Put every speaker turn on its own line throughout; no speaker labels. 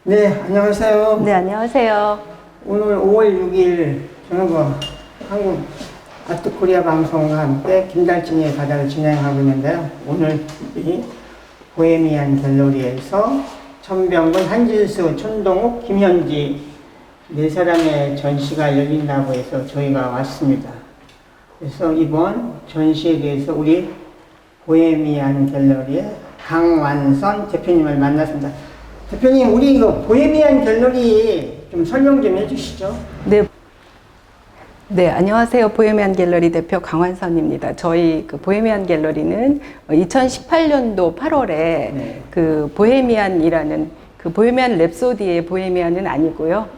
네, 안녕하세요.
네, 안녕하세요.
오늘 5월 6일 저녁 한국 아트코리아 방송과 함께 김달진의 바다를 진행하고 있는데요. 오늘 이 보헤미안 갤러리에서 천병근, 한진수, 천동욱, 김현지 네 사람의 전시가 열린다고 해서 저희가 왔습니다. 그래서 이번 전시에 대해서 우리 보헤미안 갤러리의 강완선 대표님을 만났습니다. 대표님, 우리 이거 보헤미안 갤러리 좀 설명 좀 해주시죠.
네, 안녕하세요. 보헤미안 갤러리 대표 강완선입니다. 저희 보헤미안 갤러리는 2018년도 8월에 보헤미안이라는 보헤미안 랩소디의 보헤미안은 아니고요.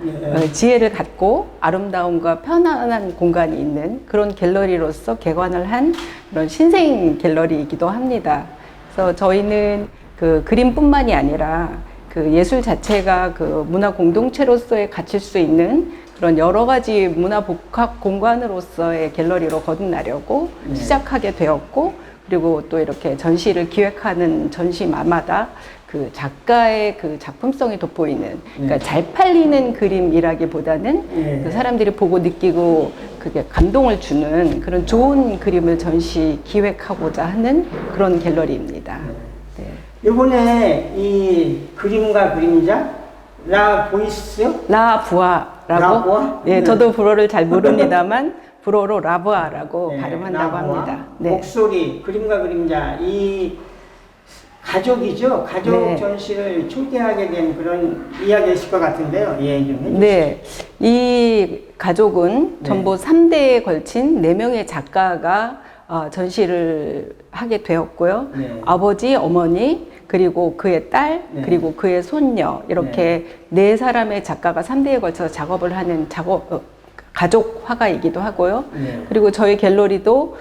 지혜를 갖고 아름다움과 편안한 공간이 있는 그런 갤러리로서 개관을 한 그런 신생 갤러리이기도 합니다. 그래서 저희는 그림뿐만이 아니라 예술 자체가 문화 공동체로서의 갇힐 수 있는 그런 여러 가지 문화 복합 공간으로서의 갤러리로 거듭나려고 시작하게 되었고, 그리고 또 이렇게 전시를 기획하는 전시마마다 작가의 작품성이 돋보이는, 그러니까 잘 팔리는 그림이라기보다는 사람들이 보고 느끼고 그게 감동을 주는 그런 좋은 그림을 전시 기획하고자 하는 그런 갤러리입니다.
이번에 이 그림과 그림자 라 보이스요?
라부아라고?
라부아?
예, 저도 불어를 잘 모릅니다만 불어로 라부아라고 발음한다고
라부아.
합니다.
목소리, 그림과 그림자, 이 가족이죠? 가족 전시를 초대하게 된 그런 이야기가 있을 것 같은데요. 예, 좀 해주시죠.
네, 이 가족은 전부 3대에 걸친 4명의 작가가 전시를 하게 되었고요. 아버지, 어머니, 그리고 그의 딸, 그리고 그의 손녀, 이렇게 4사람의 작가가 3대에 걸쳐서 작업을 하는 가족 화가이기도 하고요. 그리고 저희 갤러리도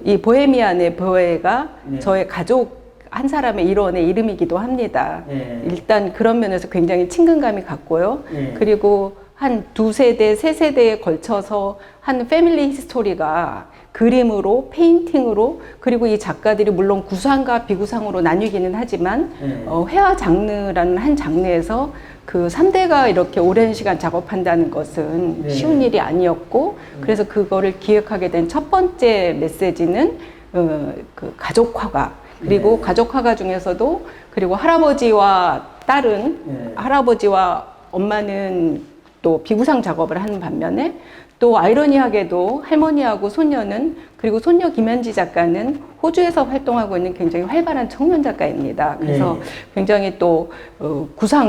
이 보헤미안의 보헤가 저의 가족 한 사람의 일원의 이름이기도 합니다. 일단 그런 면에서 굉장히 친근감이 갔고요. 그리고 한 2세대, 3세대에 걸쳐서 한 패밀리 히스토리가 그림으로, 페인팅으로, 그리고 이 작가들이 물론 구상과 비구상으로 나뉘기는 하지만 회화 장르라는 한 장르에서 3대가 이렇게 오랜 시간 작업한다는 것은 쉬운 일이 아니었고, 그래서 그거를 기획하게 된 첫 번째 메시지는 가족화가, 그리고 가족화가 중에서도, 그리고 할아버지와 딸은, 할아버지와 엄마는 또 비구상 작업을 하는 반면에, 또 아이러니하게도 할머니하고 손녀는, 그리고 손녀 김현지 작가는 호주에서 활동하고 있는 굉장히 활발한 청년 작가입니다. 그래서 굉장히 또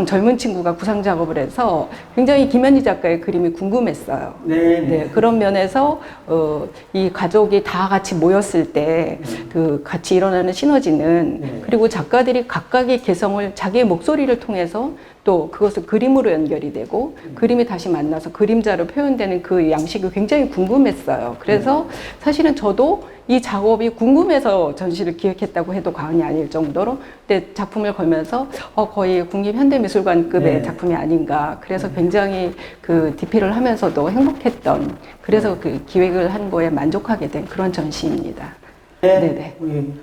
젊은 친구가 구상 작업을 해서 굉장히 김현지 작가의 그림이 궁금했어요. 그런 면에서 이 가족이 다 같이 모였을 때 같이 일어나는 시너지는, 그리고 작가들이 각각의 개성을 자기의 목소리를 통해서 또 그것을 그림으로 연결이 되고 그림이 다시 만나서 그림자로 표현되는 그 양식이 굉장히 궁금했어요. 그래서 사실은 저도 이 작업이 궁금해서 전시를 기획했다고 해도 과언이 아닐 정도로 그때 작품을 걸면서 거의 국립현대미술관급의 작품이 아닌가, 그래서 굉장히 디피를 하면서도 행복했던, 그래서 기획을 한 거에 만족하게 된 그런 전시입니다.
우리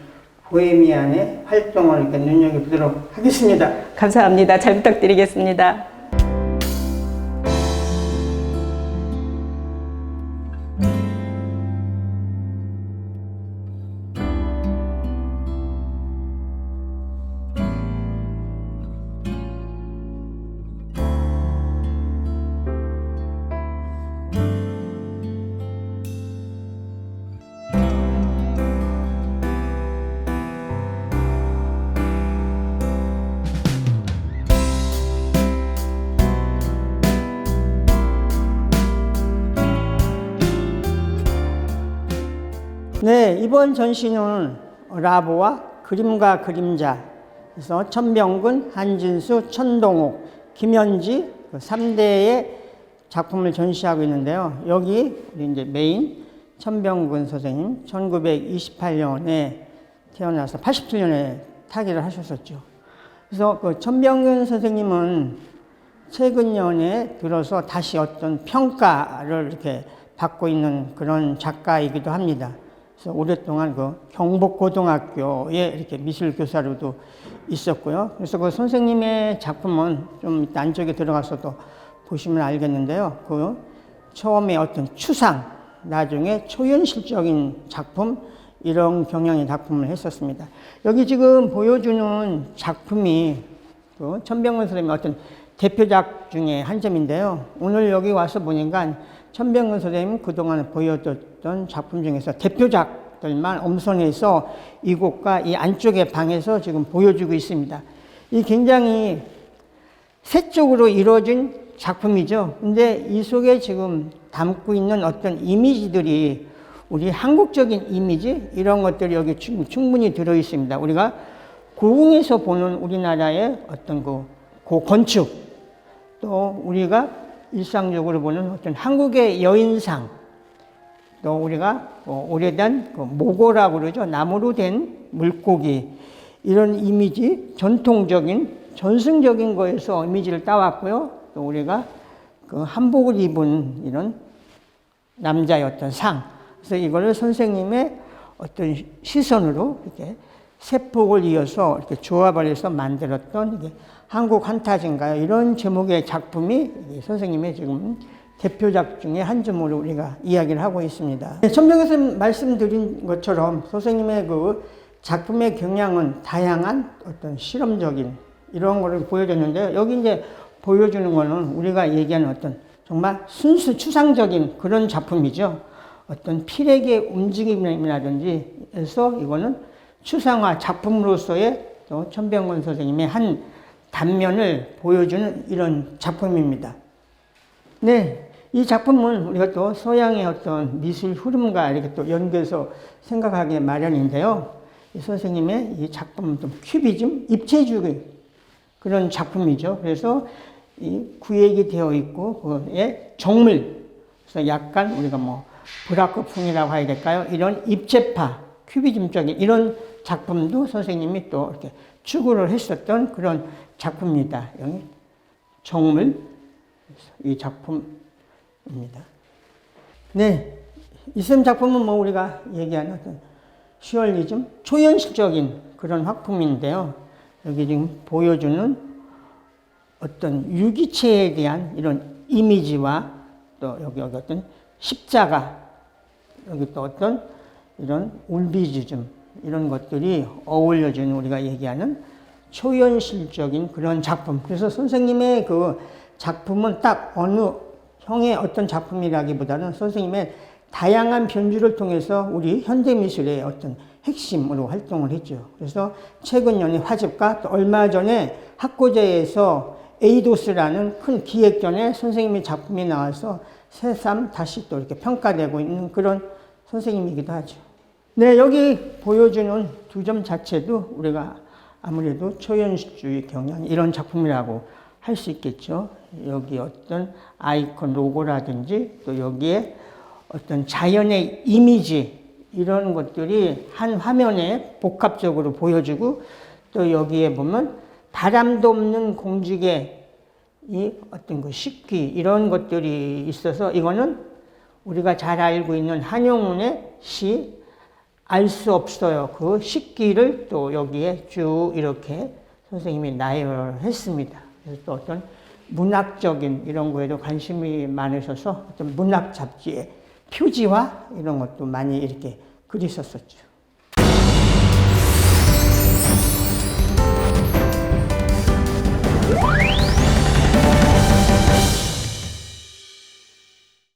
보헤미안의 활동을 이렇게 눈여겨보도록 하겠습니다.
감사합니다. 잘 부탁드리겠습니다.
네, 이번 전시는 라보아, 그림과 그림자, 그래서 천병근, 한진수, 천동욱, 김현지 3대의 작품을 전시하고 있는데요. 여기 이제 메인 천병근 선생님 1928년에 태어나서 87년에 타계를 하셨었죠. 그래서 천병근 선생님은 최근 년에 들어서 다시 어떤 평가를 이렇게 받고 있는 그런 작가이기도 합니다. 그래서 오랫동안 그 경복고등학교에 이렇게 미술교사로도 있었고요. 그래서 그 선생님의 작품은 좀 이따 안쪽에 들어가서도 보시면 알겠는데요. 그 처음에 어떤 추상, 나중에 초현실적인 작품, 이런 경향의 작품을 했었습니다. 여기 지금 보여주는 작품이 그 천병근 선생님의 어떤 대표작 중에 한 점인데요. 오늘 여기 와서 보니까 천병근 선생님 그동안 보여줬던 작품 중에서 대표작들만 엄선해서 이곳과 이 안쪽의 방에서 지금 보여주고 있습니다. 이 굉장히 세쪽으로 이루어진 작품이죠. 근데 이 속에 지금 담고 있는 어떤 이미지들이 우리 한국적인 이미지 이런 것들이 여기 충분히 들어 있습니다. 우리가 고궁에서 보는 우리나라의 어떤 그 건축, 또 우리가 일상적으로 보는 어떤 한국의 여인상, 또 우리가 오래된 모고라고 그러죠. 나무로 된 물고기, 이런 이미지, 전승적인 거에서 이미지를 따왔고요. 또 우리가 그 한복을 입은 이런 남자의 어떤 상, 그래서 이거를 선생님의 어떤 시선으로 이렇게 세폭을 이어서 이렇게 조합을 해서 만들었던 이게 한국 한타진가요? 이런 제목의 작품이 선생님의 지금 대표작 중에 한 점으로 우리가 이야기를 하고 있습니다. 천병에서 말씀드린 것처럼 선생님의 그 작품의 경향은 다양한 어떤 실험적인 이런 거를 보여줬는데요. 여기 이제 보여주는 거는 우리가 얘기하는 어떤 정말 순수 추상적인 그런 작품이죠. 어떤 필액의 움직임이라든지 해서 이거는 추상화 작품으로서의 또 천병근 선생님의 한 단면을 보여주는 이런 작품입니다. 네, 이 작품은 우리가 또 서양의 어떤 미술 흐름과 이렇게 또 연계해서 생각하기 마련인데요. 이 선생님의 이 작품은 좀 큐비즘, 입체주의 그런 작품이죠. 그래서 이 구획이 되어 있고 그에 정물, 그래서 약간 우리가 브라크풍이라고 해야 될까요? 이런 입체파, 큐비즘적인 이런 작품도 선생님이 또 이렇게 추구를 했었던 그런 작품입니다. 여기 정물, 이 작품입니다. 네, 이슬람 작품은 우리가 얘기하는 어떤 슈얼리즘, 초현실적인 그런 작품인데요. 여기 지금 보여주는 어떤 유기체에 대한 이런 이미지와 또 여기 어떤 십자가, 여기 또 어떤 이런 울비주즘 이런 것들이 어울려지는 우리가 얘기하는 초현실적인 그런 작품. 그래서 선생님의 그 작품은 딱 어느 형의 어떤 작품이라기보다는 선생님의 다양한 변주를 통해서 우리 현대미술의 어떤 핵심으로 활동을 했죠. 그래서 최근 연의 화집과 또 얼마 전에 학고제에서 에이도스라는 큰 기획전에 선생님의 작품이 나와서 새삼 다시 또 이렇게 평가되고 있는 그런 선생님이기도 하죠. 네, 여기 보여주는 두 점 자체도 우리가 아무래도 초현실주의 경향 이런 작품이라고 할 수 있겠죠. 여기 어떤 아이콘 로고라든지 또 여기에 어떤 자연의 이미지 이런 것들이 한 화면에 복합적으로 보여주고 또 여기에 보면 바람도 없는 공직의 이 어떤 그 식기 이런 것들이 있어서 이거는 우리가 잘 알고 있는 한용운의 시 알 수 없어요. 그 식기를 또 여기에 쭉 이렇게 선생님이 나열했습니다. 그래서 또 어떤 문학적인 이런 거에도 관심이 많으셔서 어떤 문학 잡지의 표지화 이런 것도 많이 이렇게 그리셨었죠.